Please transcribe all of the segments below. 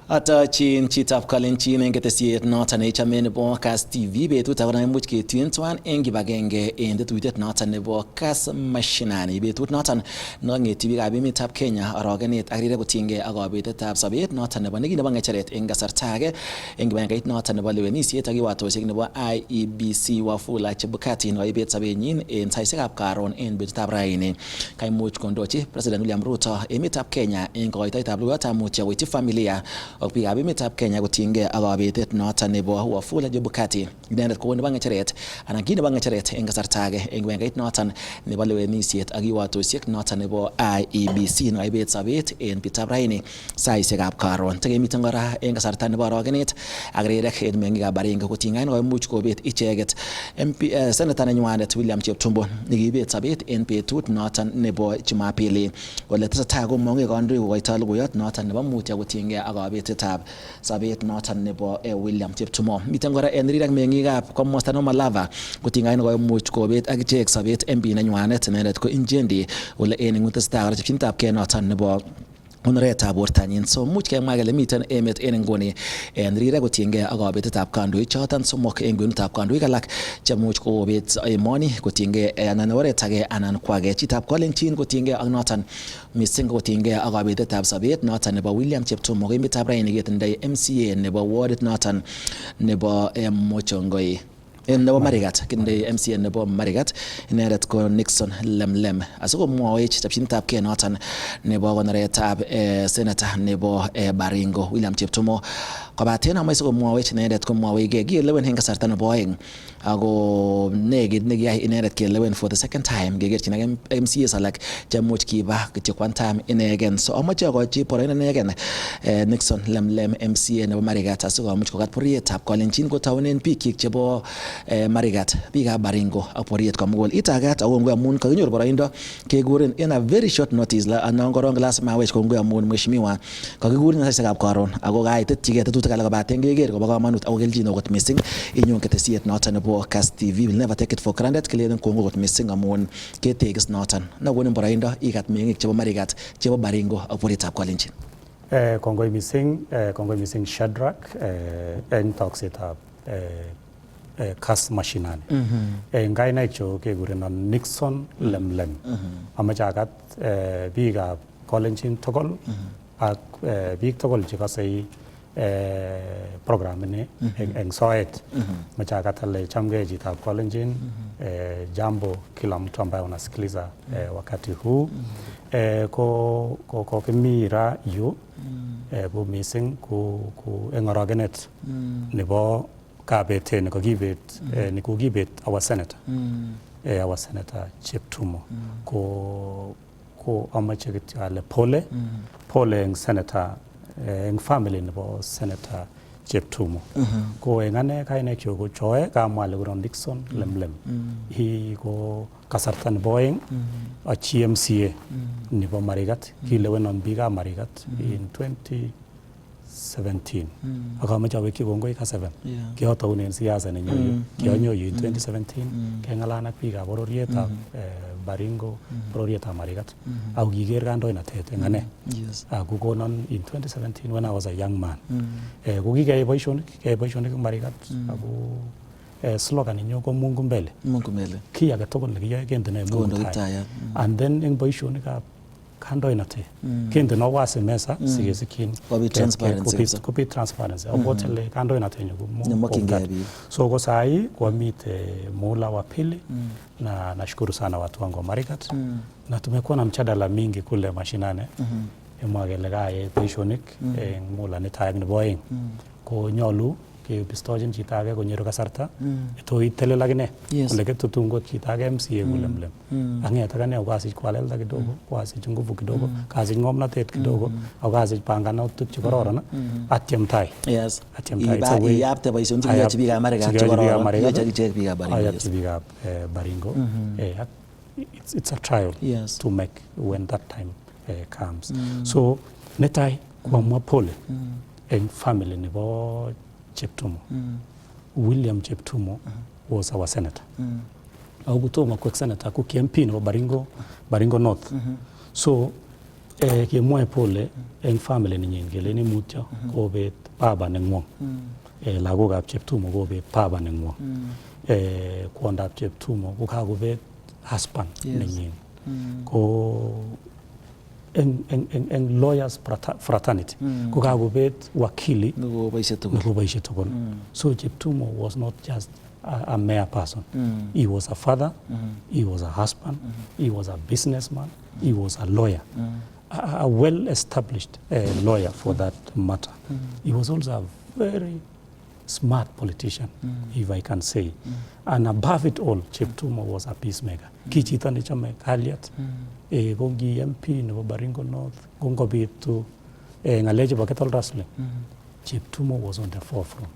Atachin chitab Kalenjin eng ketesiet noton nechame nebo Kass TV betut akona imuch ketuen twan eng kibagenge eng tetutiet noton nebo Kass Mashinani betut noton nongeti biikab emetab Kenya orogenet ak rirek kotinygei ak kabetetab sobet noton nebo nekinebo ngecheret eng kasarta age eng kibagengeit noton nebo lewenisiet ak kiwatosiek nebo IEBC Wafula Chebukati noibet sobenyin eng saisiekab karon eng betutab raini kaimuch kondochi President William Ruto emetab Kenya eng kokoitoetab logoiyotab mutyo koityi familia ak biikab emetab Kenya kotinygei ak kabetet noton nebo Wafula Chebukati inendet ko nebo ngecheret anan ki nebo ngecheret eng kasarta age eng kibagengeit noton nebo lewenisiet ak kiwatosiek noton nebo IEBC noibet sobet eng betutab raini saisiekab karon tekemiten kora eng kasarta nebo orogenet ak rirek eng meng'ikab Baringo kotinygei koimuch kobet icheket senator nenywanet William Cheptumbo nekibet sobet eng betut noton nebo Jumapili ole tesetai komong'e kandoik kokoito logoiyot noton nebo mutyo kotinygei ak kabetetab sobet noton nebo William Cheptumbo. Miten kora eng rirek meng'ikab komosta nebo Malava kotinygei koimuch kobet akichek sobet MP nenywanet inendet ko Injendi ole eng ing'uni tesetai kora chepchinetab kei noton nebo honoretab bortanyin. So much kemwa kele miten emet en nguni en rirek kotinygei ak kabetetab kandoik choton somok eng kwenutab kandoik alak chemuch kobet emoni kotinygei anan oret age anan ko age. Chitab Kalenjin kotinygei ak noton missing kotinygei ak kabetetab sobet noton nebo William Cheptumbo emetab raini ketindoi MCA nebo wardit noton nebo Mochongoi nebo Marigat kinde MCA nebo Marigat inendet ko Nixon Lemlem asikomwowech chepchinetab kei noton nebo konoretab senator nebo Baringo William Cheptumbo kobaten amoe sikomwowech inendet komwowechgei kielewen eng kasarta nebo oeng ako negit nekiyai inendet kelewen for the second time kekerchin ak MCAs alak chemuch kiba kityo one time inegen. So amoche akochi poroindo inegen Nixon Lemlem MCA nebo Marigat asikomuch kokat borietab Kalenjin kotaunen biikchik chebo Marigat biikab Baringo ak boriet komugul itagat ako kongoi amun kakinyor boroindo kekuren in a very short notice anan korong lazima awech kongoi amun mheshimiwa kakikurin saisiekab karon ako kaitetchigei tetutik alak kobaten keker kobo kamanut ako keljin okot missing inyon ketesiet noton nebo Kass TV. We'll never take it for granted kilelen kongoi okot missing amun ketekis noton nakonin boroindo ikat meng'ik chebo Marigat chebo Baringo ak borietab Kalenjin. Kongoi missing Shadrack eng toksetab Kass Mashinani. Ngainaik chu kekurenon Nixon Lemlem. Amache akat biikab Kalenjin tugul ak biik tugul chekosei program ini eng soet. Amache akat ale chamgei chitab Kalenjin. Jambo kila mtu ambaye unasikiliza wakati huu. Ko kimi ra yu bu missing ku eng orogenet nebo kabete nikukibet our senator our senator Cheptumbo ko amache kityo ale pole eng senator eng family nebo senator Cheptumbo ko eng ane kainek chu ko choe kamwa ale kuron Nixon Lemlem hi ko kasarta nebo oeng achi MCA nebo Marigat kilewenon biikab Marigat in 2017 akamoche awekyi kongoi ka 7 kiotounen siasa nenyu kianyoyu in 2017 kengalan ak biikab bororietab Baringo bororietab Marigat ako kiker kandoinatet eng ane ako konon in 2017 when I was a young man ko kikeyai boisionik eng Marigat ako slogan inyo ko Mungu mbele ki age tugul nekiyoe kendene Mungu tai and then eng boisionikab kandoinatet kendeno wasi mesa sikesikyin kopit transparency akotele kandoinatet nyo ko Mungu. So kwa sai kwa mite muhula wa pili na nashukuru sana watu wangu wa Marigat na tumekuwa na mjadala mingi kule mashinani emwagele kae boisionik eng muhula netai ak nebo oeng ko nyolu kebistochin chito age konyoru kasarta to itelel akine kole ketutun kot chito age MCA Lemlem ang'et akane ukasich kwalelda kidogo ukasich nguvu kidogo kasich ng'omnotet kidogo ak ukasich panganutik chekororon atyem tai iyapte boisionik chekiyochi biikab Marigat chekororon yochi biikab Baringo it's a trial to make when that time comes so netai kwamwa pole eng family nebo Cheptumbo. William Cheptumbo was our senator. Ako kutomo kwa senator ku MP nebo Baringo North. So Kemwoe pole eng family nenyin keleni mutyo kobet baba nengwong. Lagokab Cheptumo kobet baba nengwong. Kwondab Cheptumo kokakobet husband nenyin. Ko eng lawyers fraternity kokakobet wakili nekoboisie tugul. So Cheptumo was not just a mere person. He was a father, he was a husband, he was a businessman, he was a lawyer. A well-established lawyer for that matter. He was also a very smart politician, if I can say. And above it all, Cheptumo was a peacemaker. Kichito ne chame kalyet. Kongi MP nebo Baringo North, kongobitu ngaleche bo kettle rustling. Cheptumo was on the forefront.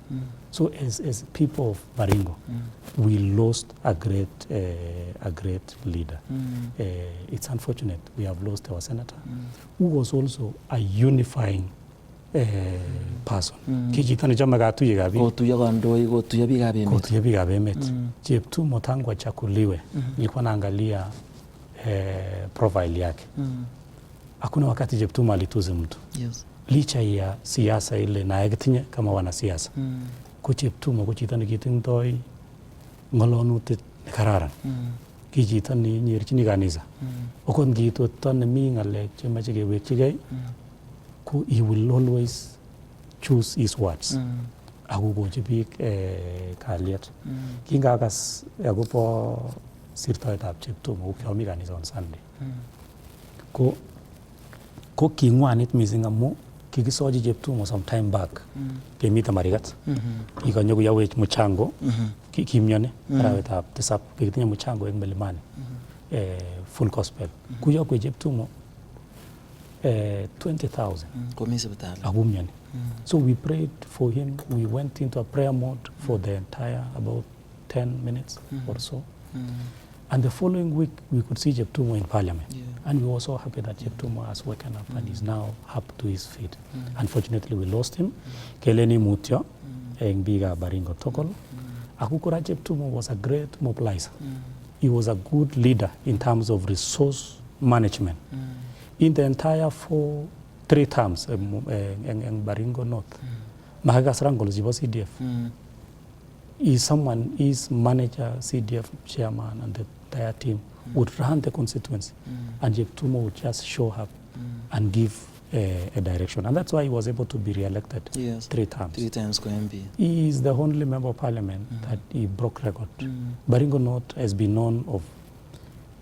So as people of Baringo, we lost a great leader. It's unfortunate we have lost our senator, who was also a unifying person. Kichito ne chame katuye kabi. Kotuye kandoi, kotuye biikab emet. Kotuye biikab emet. Cheptumo tangu achakuliwe, nilikuwa naangalia profile yake. Hakuna wakati Cheptumo alituzi mtu. Yes. Licha ya siasa ile na yakitinye kama wanasiasa. Ko Cheptumo ko chito nekitindoi ng'olonutik nekararan. Ki chito nenyerchini kanisa. Okot ngiitotto nemi ng'alek chemoche kewekchigei, ko he will always choose his words. Akokochi biik kalyet. Kingakas akobo sirtoetab Cheptumo ko kiami kanisa on Sunday. Ko king'wanit mising amu kikisochi Cheptumo some time back. Kemite Marigat. Kikonyo kuyawech muchango. Kimyoni arawetab tisab kikitinye muchango eng Milimani. Full gospel. Kuyokwech Cheptumo 20,000. Komi sipitali. Akumyoni. So we prayed for him. We went into a prayer mode for the entire about 10 minutes or so. And the following week, we could see Cheptumo in parliament. And we were so happy that Cheptumo has woken up and is now up to his feet. Unfortunately, we lost him. Keleni Mutyo, eng biga Baringo Tokol. Akukura Cheptumo was a great mobilizer. He was a good leader in terms of resource management. In the entire 3 terms eng Baringo North, Mahagas Rangol zibo CDF. Is manager, CDF chairman, and the entire team would run the constituency, and Cheptumo would just show up and give a direction. And that's why he was able to be re-elected 3 times. 3 times go MP. He is the only member of parliament that he broke record. Baringo North has been known of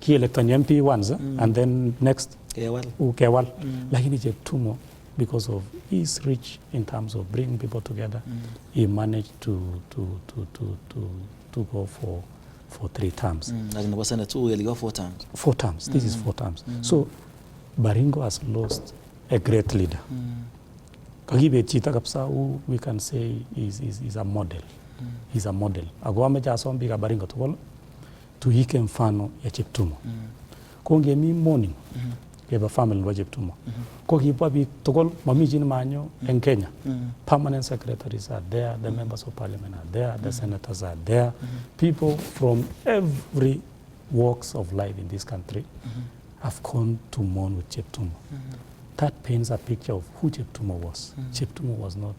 key elected MP once, and then next, Kewal. Lakini Cheptumo, because of his reach in terms of bringing people together, he managed to go for 3 terms. Like the Senate too, he got 4 terms. 4 terms. This is 4 terms. So Baringo has lost a great leader. Kagibe chita kapsa who we can say is a model. He's a model. Ago ameja asombi ka Baringo tukolo tuhike mfano ya Cheptumo. Konge mi morning. Keba family wa Cheptumo. Ko kipa bi tukol mamijin manyo en Kenya. Permanent secretaries are there, the members of parliament are there, the senators are there. People from every walks of life in this country have come to mourn with Cheptumo. That paints a picture of who Cheptumo was. Cheptumo was not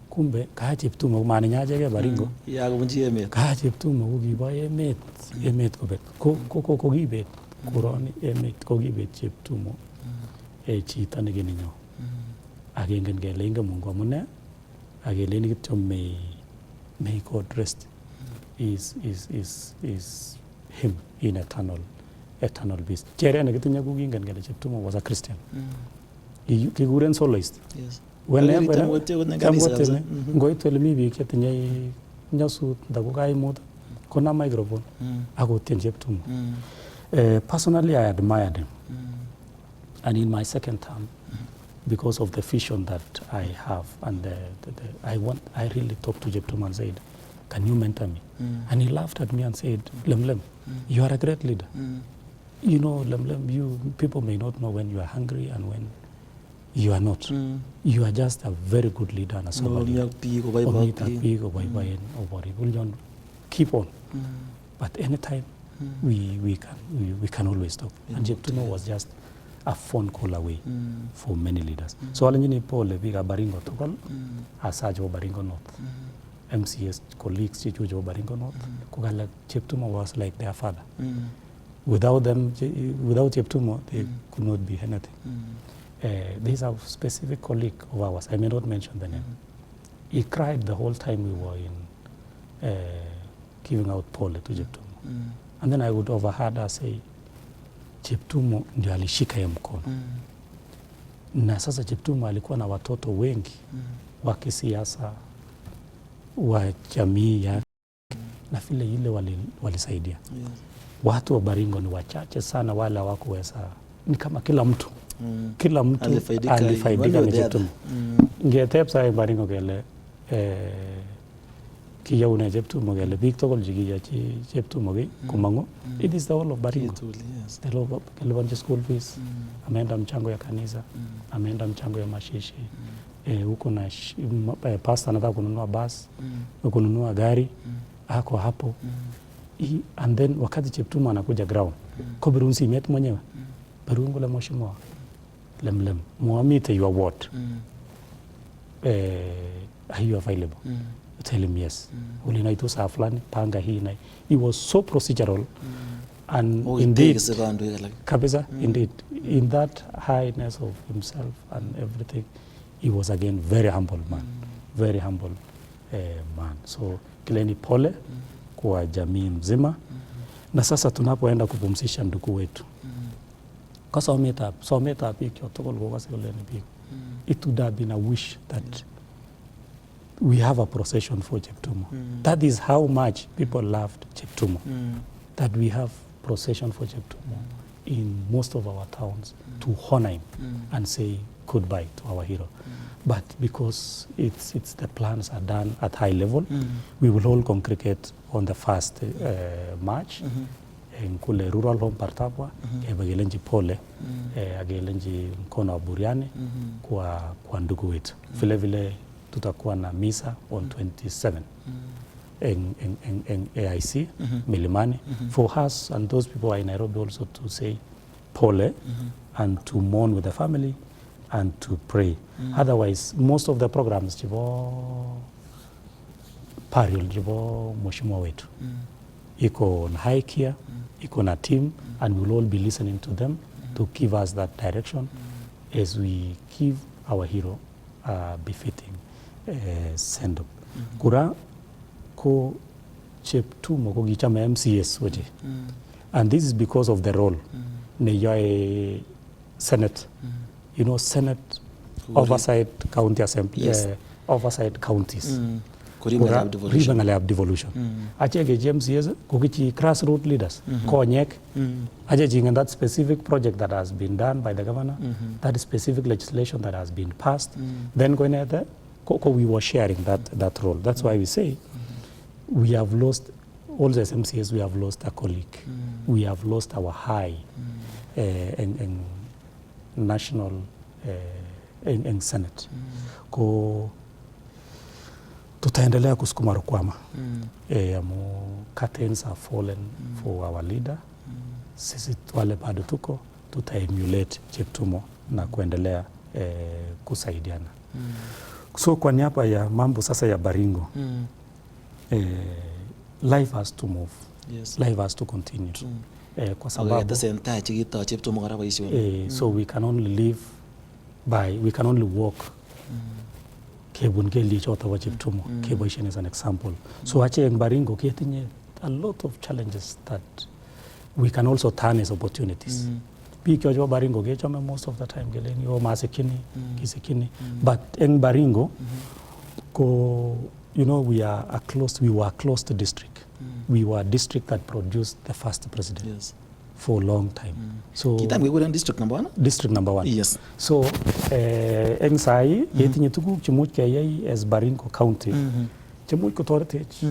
kumbe ka Cheptumo mani nyaje ke Baringo. Ya kubunji emet. Ka Cheptumo ko kiba emet ko bet. Ko kibet kuroni emet ko kibet Cheptumo. Chita negeninyo. Agenge ngele inga Mungu amune. Agele kityo may God rest. Is him in eternal peace. Chere negetinye ko kingen ngele Cheptumo was a Christian. Kiguren soloist. Yes. Ngoit ole mi biik chetinye nyasut ndako kaimut kona microphone akotien Cheptumo. Personally, I admired him. And in my second term, because of the vision that I have, and I really talked to Cheptumo and said, "Can you mentor me?" And he laughed at me and said, "Lemlem, you are a great leader. You know, Lemlem, people may not know when you are hungry and when you are not. You are just a very good leader and a sober leader. Keep on. But anytime we can always talk." And Cheptumo was just a phone call away for many leaders. So all you pole biga Baringo tokol asaj o Baringo North. MCS colleagues chichu o Baringo North. Kugala Cheptumo was like their father. Without them, without Cheptumo, they could not be anything. These are specific colleague of ours. I may not mention the name. He cried the whole time we were in giving out pole to Cheptumo. And then I would overheard her say, Cheptumo ndio alishika ya mkono. Na sasa Cheptumo alikuwa na watoto wengi wa kisiasa wa jamii yake na vile ile walisaidia. Watu wa Baringo ni wachache sana wale hawakuweza, ni kama kila mtu alifaidika na Cheptumo. Ngetepsa Baringo kele kiya una Cheptumo kele big tokol jigiya Cheptumo ge kumango. It is the whole of Baringo. The whole of school fees. Ameenda mchango ya kanisa, ameenda mchango ya mashishi. Huko na pastor anataka kununua bus, kununua gari, ako hapo. And then wakati Cheptumo anakuja ground, ko Birunsi met mwenyewe. Barungo la mheshimiwa Lemlem, muamite your ward. Are you available? Tell him yes. Ulinaitwa saa fulani, panga hii na. He was so procedural. And indeed, kabisa, indeed, in that highness of himself and everything, he was again very humble man, very humble man. So kileni pole kwa jamii mzima. Na sasa tunapoenda kupumzisha ndugu wetu. Kwa someta piki otokol kwa kuleni piki. It would have been a wish that we have a procession for Cheptumo. That is how much people loved Cheptumo. That we have procession for Cheptumo in most of our towns to honor him and say goodbye to our hero. But because it's the plans are done at high level, we will all congregate on the first March in kule rural home Partapwa, bagelenji pole, agelenji mkono wa buriani kwa ndugu wetu. Vile vile tutakuwa na misa on 27 in AIC, Milimani, for us and those people are in Nairobi also to say pole and to mourn with the family and to pray. Otherwise, most of the programs jibo pariol jibo mheshimiwa wetu. Iko na high care, iko na team, and we'll all be listening to them to give us that direction as we give our hero befitting send-up. Kura ko Cheptumo ko gichama MCS wote. And this is because of the role. Ne yoe Senate. You know, Senate oversight county assembly, oversight counties. Kuriba devolution. Ache ge MCS ko gichi grassroots leaders. Konyek. Ache jinga that specific project that has been done by the governor. That specific legislation that has been passed. Then going at we were sharing that role. That's why we say we have lost, all as MCS, we have lost a colleague. We have lost our high in national in Senate. Ko tutaendelea kusukuma rukwama. Curtains are fallen for our leader. Sisi wale bado tuko, tuta-emulate Cheptumo na kuendelea kusaidiana. So kwa niaba ya mambo sasa ya Baringo, life has to move. Yes. Life has to continue. Kwa sababu so we can only live by, we can only walk kebunge lichota wa Cheptumo keboishen as an example. So ache en Baringo ketinye a lot of challenges that we can also turn as opportunities. Piki wa Baringo kechome most of the time geleni o masikini kisikini, but en Baringo ko, you know, we were a closed district. We were a district that produced the first president. Yes. For a long time. So we were in district number 1? District number 1. Yes. So eng sai yetinye tuguk chemuch keyai as Baringo County. Chemuch kotoretech.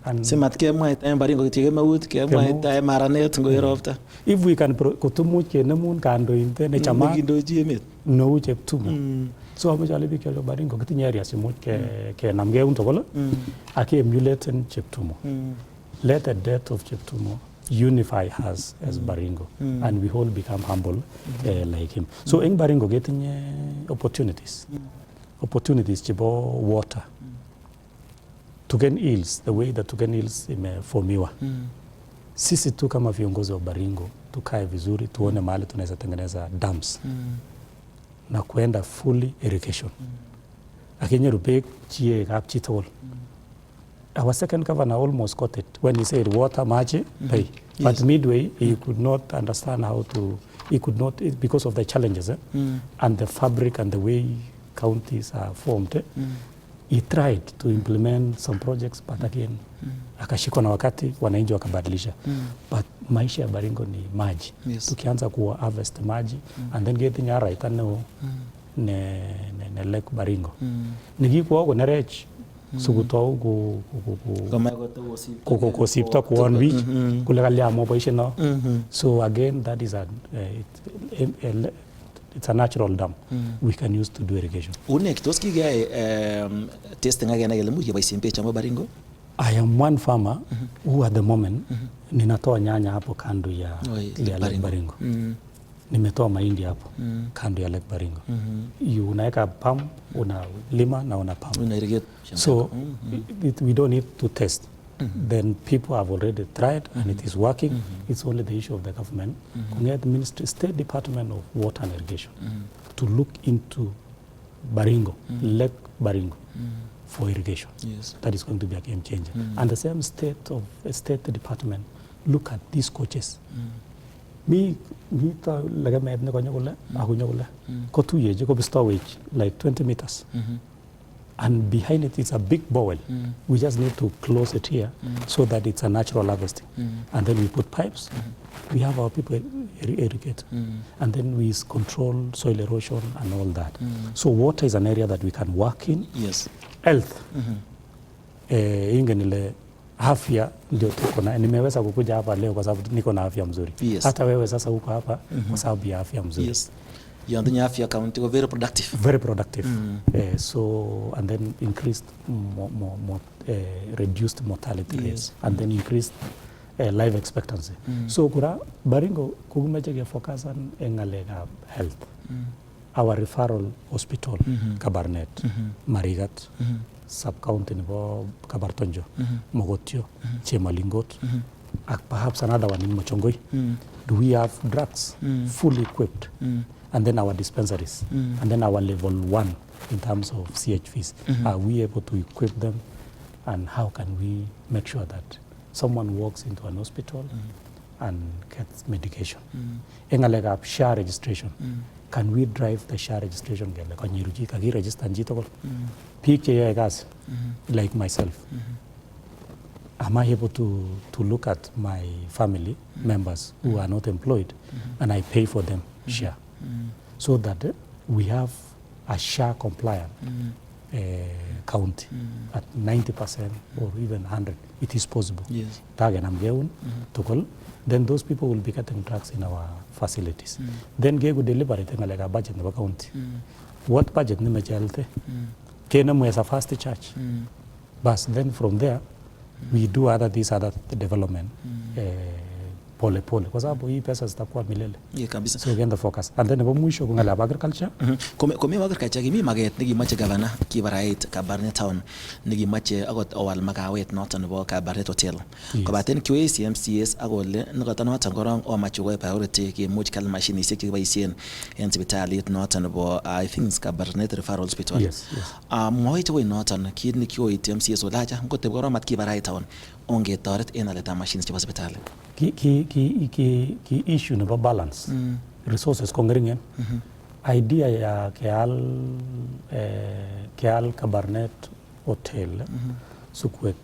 And semat kemwait en Baringo kitike maut kemwait en maranet ngoirofta. If we can kotumuch kenemun kandointe ne chamat kindochi emet no Cheptumo. So amoche ale biik chebo Baringo kitinye areas chemuch kenamgei tugul ak emulate Cheptumo. Let the death of Cheptumo unify us as Baringo, and we all become humble like him. So in Baringo getting opportunities chebo water. Tugen Hills, the way that Tugen Hills imeformiwa. Sisi tu kama viongozi wa Baringo tukae vizuri, tuone mahali tunaweza tengeneza dams na kuenda fully irrigation. Akenye rupek chie kap chitol. Our second governor almost got it when he said water maji pay. But midway he could not understand how to, he could not, because of the challenges and the fabric and the way counties are formed. He tried to implement some projects but again akashikwa na wakati, wananchi wakabadilisha. But maisha ya Baringo ni maji. Tukianza kuwa harvest maji and then get nyara itano ne Lake Baringo. Nigikuwa ko nerech suguto ko sipta ko one week kule kalya mo boishe no. So again that is it's a natural dam we can use to do irrigation. Une kitos kige testing again agele mu kiboishe mpecha mo Baringo. I am one farmer who at the moment ninatoa nyanya hapo kando ya Lake Baringo. Nimetoa mahindi hapo kando ya Lake Baringo. Unaweka pump, una lima na una pump. Una irrigate. So we don't need to test. Then people have already tried and it is working. It's only the issue of the government. The Ministry, State Department of Water and Irrigation to look into Baringo, Lake Baringo for irrigation. Yes. That is going to be a game changer. And the same State Department look at these coaches. Me ta laga med ne konyogole akunyogole ko 2 years ko bestowage like 20 meters. And behind it is a big bowl. We just need to close it here so that it's a natural harvesting. And then we put pipes. We have our people irrigate. And then we control soil erosion and all that. So water is an area that we can work in. Yes. Health. Ingenile afya ndio tuko na, nimeweza kukuja hapa leo kwa sababu niko na afya mzuri. Yes. Hata wewe sasa uko hapa kwa sababu ya afya mzuri. Yes. Your afya county were very productive. Very productive. So and then increased reduced mortality rates and then increased life expectancy. So kura Baringo kugumeje focus on engalega health. Our referral hospital Kabarnet, Marigat, sub-county nibo Kabartonjo, Mogotio, Chemalingot, perhaps another one in Mochongoi. Do we have drugs fully equipped? And then our dispensaries, and then our level 1 in terms of CHVs. Are we able to equip them? And how can we make sure that someone walks into an hospital and gets medication? Engalega SHA registration. Can we drive the SHA registration? Kagi register njito PK like myself. Am I able to look at my family members who are not employed and I pay for them SHA? So that we have a SHA compliant county at 90% or even 100. It is possible. Yes. Then those people will be getting drugs in our facilities. Then we will deliver it in a budget in the county. What budget ni mechalte? Kena mu as a fast charge. But then from there, we do these other development. Pole kwa sababu hii pesa zitakuwa milele. Kabisa. So again the focus. And then mwisho kungala agriculture. Kome agriculture kimi maget nigi mache governor kibarait Kabarnet town nigi mache agot awal makawet noton nebo Kabarnet hotel. Kobaten QACMCS agole ngata noton korong o mache ko priority ki much kal mashinisiek chekiboisien en sipitalit noton nebo I think Kabarnet referral hospital. Yes. Moite we noton kit ni QACMCS olacha ngote korong mat kibarait town onge toret en aleta machines chebo sipitali. Ki issue nebo balance resources kongeringen idea ya keal Kabarnet hotel sukwek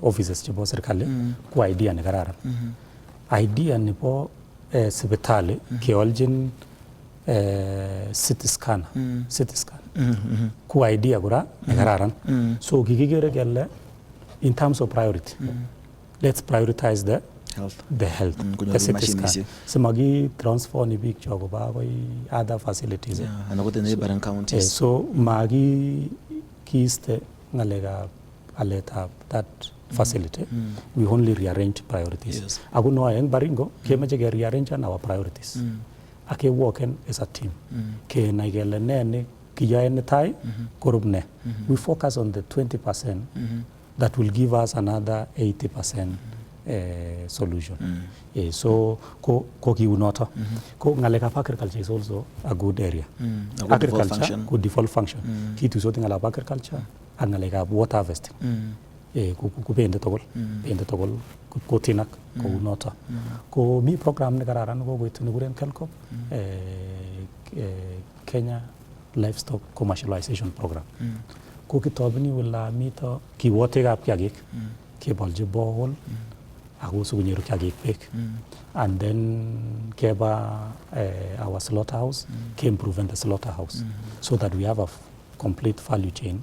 offices chebo serikali ku idea ni kararan idea nebo sipitali keoljin CT scan ku idea kura ni kararan so kikigere kele in terms of priority let's prioritize the health. The CT scan. Samagi transfer ni big job ba other facilities. And go the neighboring counties. So magi kiste ngalega aleta that facility, we only rearrange priorities. Yes. Ako no eng Baringo, kemeche ke rearrange our priorities. Ake working as a team. Ke na kele ne ni kiyae netai, korub ne. We focus on the 20% that will give us another 80% solution. Yeah, so ko kiunoto. Ko ngalek agriculture is also a good area. Agriculture good default function. Kitu sote ngalek agriculture ak ngalek water harvesting. Ku pende togol ko tinak ko unoto. Ko mi program ne kararan ko koitu ne kuren Kelcop Kenya Livestock Commercialization Program. Ko kitobini wala mito kiwotekab kiagik kebolji borehole ako sukunyoru kiagik beek. And then keba our slaughterhouse ke improve the slaughterhouse so that we have a complete value chain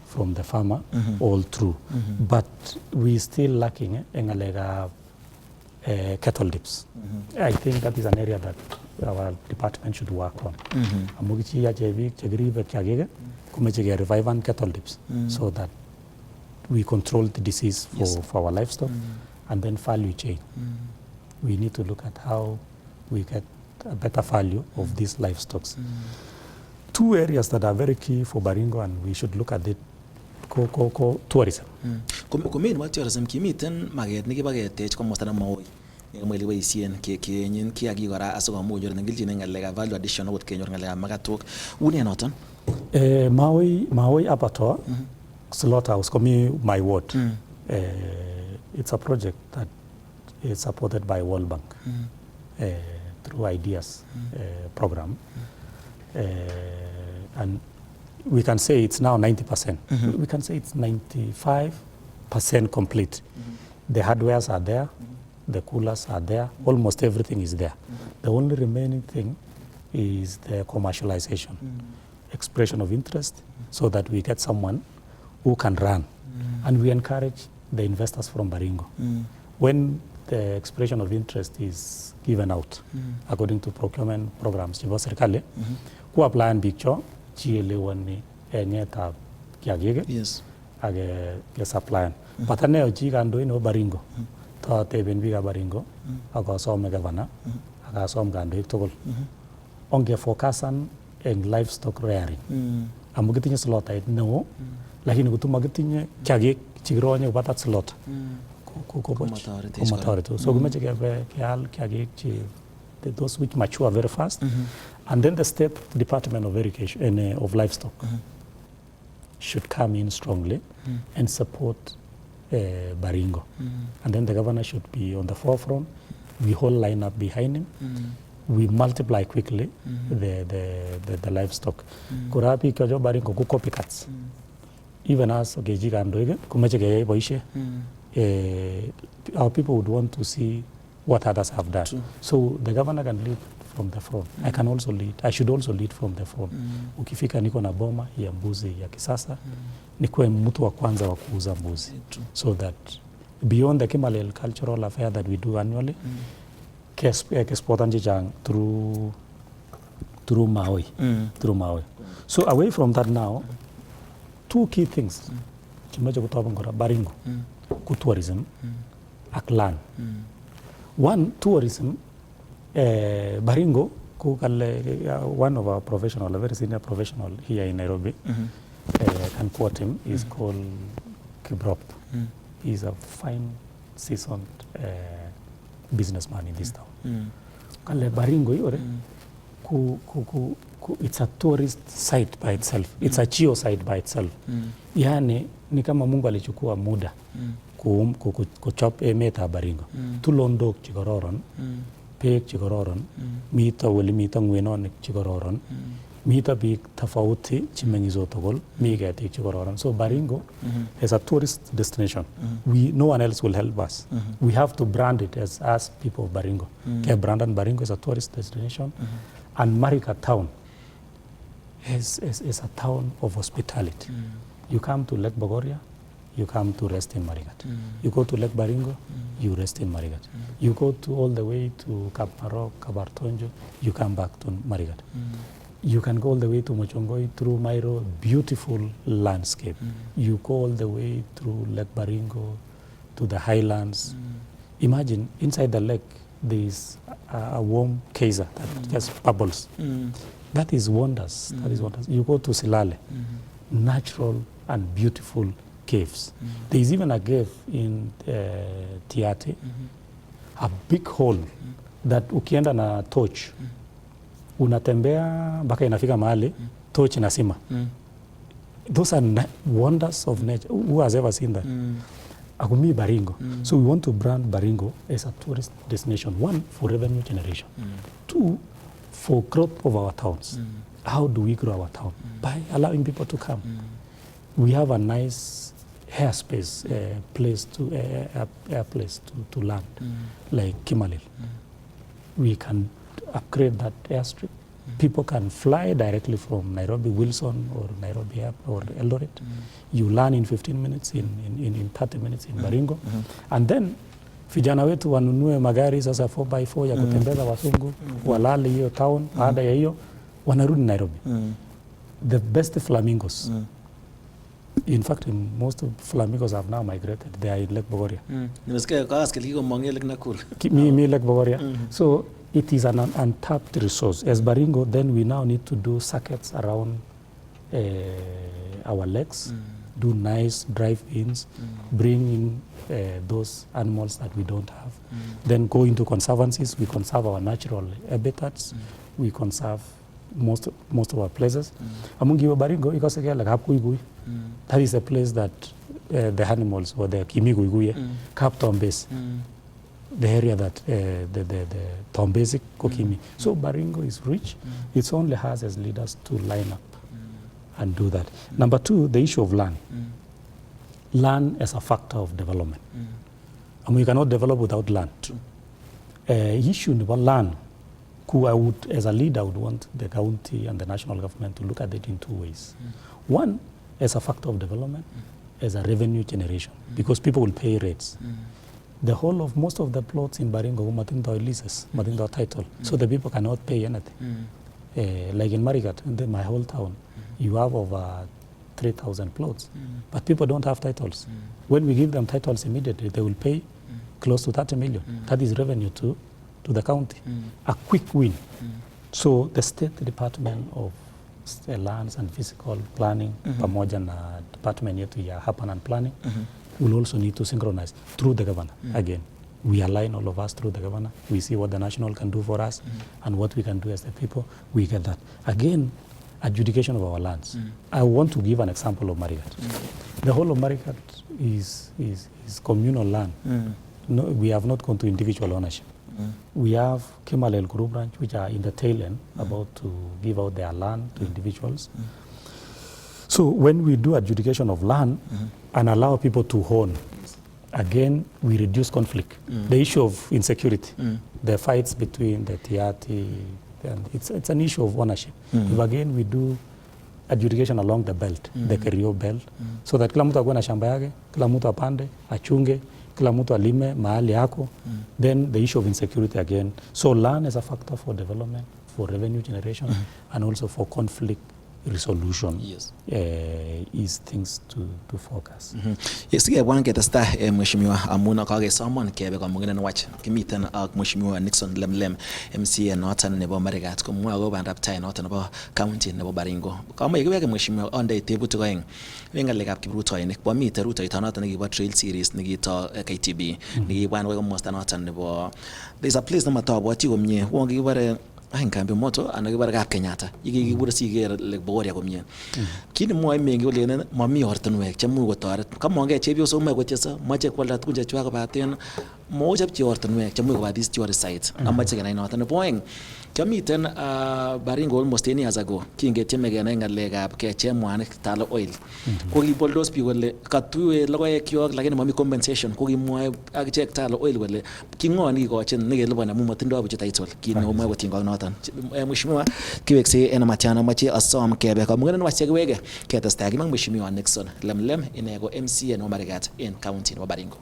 from the farmer all through. But we still lacking in cattle dips. I think that is an area that our department should work on. Amugichi ya jevik chegribe kiagik kumeche ke revive and cattle dips so that we control the disease for our livestock and then value chain. We need to look at how we get a better value of these livestock. Two areas that are very key for Baringo and we should look at it, tourism. Kumin what tourism kimiten maget nekibaketech komosta na Maui. Ngamweli boisien kenyin kiagik kora asikomuch konyor ngilchin ngalekab value addition akot kenyor ngalekab makatok. Une noton? Maui abattoir slaughterhouse komi my ward. It's a project that is supported by World Bank through Ideas program. And we can say it's now 90%. We can say it's 95% complete. The hardwares are there, the coolers are there, almost everything is there. The only remaining thing is the commercialization, expression of interest, so that we get someone who can run. And we encourage the investors from Baringo. When the expression of interest is given out, according to procurement programs, chibo serikali, ku apply and picture, chielewani enyeta kiagige, age supply. Patane ochi kando ino Baringo, ta teben biga Baringo, akasom governor, akasom kando togol. Onge focusan en livestock rearing. Amugitinye slaughter no, lakini kutumagitinye kiagik chigironye kupatat slaughter. Komatorito. So kumeche keal kiagik those which mature very fast. And then the State Department of Education and of Livestock should come in strongly and support Baringo. And then the governor should be on the forefront. We whole line up behind him. We multiply quickly the livestock. Kurapi kyo Baringo ku copycats. Even as Geji Gandoige, kumeche ke boishe. Our people would want to see what others have done. True. So the governor can lead from the front. I should also lead from the front. Ukifika niko na boma ya mbuzi ya kisasa, nikuwe mtu wa kwanza wa kuuza mbuzi. So that beyond the Kimalel cultural affair that we do annually, exportanji jang through Maui. Through Maui. So away from that now, two key things. Chimeche kutoka ngora Baringo. Tourism ak land. One, tourism, Baringo, one of our professional, a very senior professional here in Nairobi, can quote him, is called Kibrop. He's a fine, seasoned businessman in this town. Baringo, it's a tourist site by itself. It's a geo site by itself. Yani, ni kama Mungu alichukua muda kuchop emeta Baringo. Tulondok chikororon, pek chikororon, mito wali mito ngwenonik chikororon, mito biik tofauti chimengizo togol, mi ketik chikororon. So Baringo is a tourist destination. No one else will help us. We have to brand it as people of Baringo. Brandon Baringo is a tourist destination. And Marigat town is a town of hospitality. You come to Lake Bogoria, you come to rest in Marigat. You go to Lake Baringo, you rest in Marigat. You go to all the way to Kapmarok, Kabartonjo, you come back to Marigat. You can go all the way to Mochongoi through Mairo, beautiful landscape. You go all the way through Lake Baringo to the highlands. Imagine inside the lake there is a warm geyser that just bubbles. That is wonders. That is wonders. You go to Silale, natural and beautiful caves. There is even a cave in Tiati, a big hole that ukienda na torch unatembea mpaka inafika mahali torch inasima. Those are wonders of nature. Who has ever seen that? Akumi Baringo. So we want to brand Baringo as a tourist destination. One, for revenue generation. Two, for growth of our towns. How do we grow our town? By allowing people to come. We have a nice airspace, place to land, like Kimalil. We can upgrade that airstrip. People can fly directly from Nairobi Wilson or Nairobi or Eldoret. You land in 15 minutes, in 30 minutes in Baringo. And then vijana wetu wanunue magari sasa 4x4 ya kutembeza wasungu, walale hiyo town, baada ya hiyo wanarudi Nairobi. The best flamingos. In fact, most of flamingos have now migrated. They are in Lake Bogoria. Nimesikia Kass kiliko monge Lake Nakuru. Me Lake Bogoria. So it is an untapped resource. As Baringo, then we now need to do circuits around our lakes, do nice drive-ins, bring in those animals that we don't have. Then go into conservancies. We conserve our natural habitats. We conserve most of our places. Among you, Baringo, like Hapkuigui. That is a place that the animals or the Kimiguiguye, Kap Tombes, the area that the Tombesic Kokimi. So Baringo is rich. It only has as leaders to line up and do that. Number two, the issue of land. Land as a factor of development. And we cannot develop without land. Issue about land, who I would, as a leader, would want the county and the national government to look at it in two ways. One, as a factor of development, as a revenue generation, because people will pay rates. The whole of most of the plots in Baringo, Matinda leases, Matinda title, so the people cannot pay anything. Like in Marigat, in my whole town, you have over 3,000 plots, but people don't have titles. When we give them titles immediately, they will pay close to 30 million. That is revenue to the county. A quick win. So the State Department of Lands and Physical Planning, pamoja na department yetu ya Urban and Planning, will also need to synchronize through the governor. Again, we align all of us through the governor. We see what the national can do for us and what we can do as the people. We get that. Again, adjudication of our lands. I want to give an example of Marigat. The whole of Marigat is communal land. No, we have not gone to individual ownership. We have Kemal El Guru branch, which are in the tail end, about to give out their land to individuals. So when we do adjudication of land and allow people to own, again, we reduce conflict. The issue of insecurity, the fights between the Tiati, and it's an issue of ownership. If again we do adjudication along the belt, the Kerio belt, so that kila mtu akuwe na shamba yake, kila mtu apande, achunge, kila mtu alime mahali yako, then the issue of insecurity again. So land is a factor for development, for revenue generation, and also for conflict resolution. Yes. Is things to focus. Yes, bwana ketesta mheshimiwa amuna kage someone kebe kwa mwingine watch kimiten ak mheshimiwa Nixon Lemlem MCA noton nebo Marigat ko mwa go bandap tai noton nebo county nebo Baringo. Kama yeke mheshimiwa onde tebutik oeng. Wengalekab kiprutoinik bo mite rutoit noton nekibo trail series nekito KTB nekibwan ko mosta noton nebo there's a place nematobwati komie wonge kibare Kambi moto anakibara kap Kenyatta yikibure siger Lake Bogoria komie kini mwoe mengi kolenen mami ortinwek chemuch kotoret kamonge chepyosok moe kochesa moche kwalda tugun chechwak kobaten mochopchi ortinwek chemuch kobatis tourist site amache kenai noton nebo oeng kiamiten Baringo almost 10 years ago kingetieme kenai ngalekab kecheng mwanik talo oil kokiboldos biik kole katuwe logoekyok lakini mami compensation kokimwoe akichek talo oil kole king'oni kikochin nekeliponi amu matindoi bichu title kit neomwoe kotinygei noton mheshimiwa kiweksei en matiana moche asom kebe kamung'et nwach kiwege ketestai kimang mheshimiwa Nixon Lemlem ine ko MCA nebo Marigat en county nebo Baringo.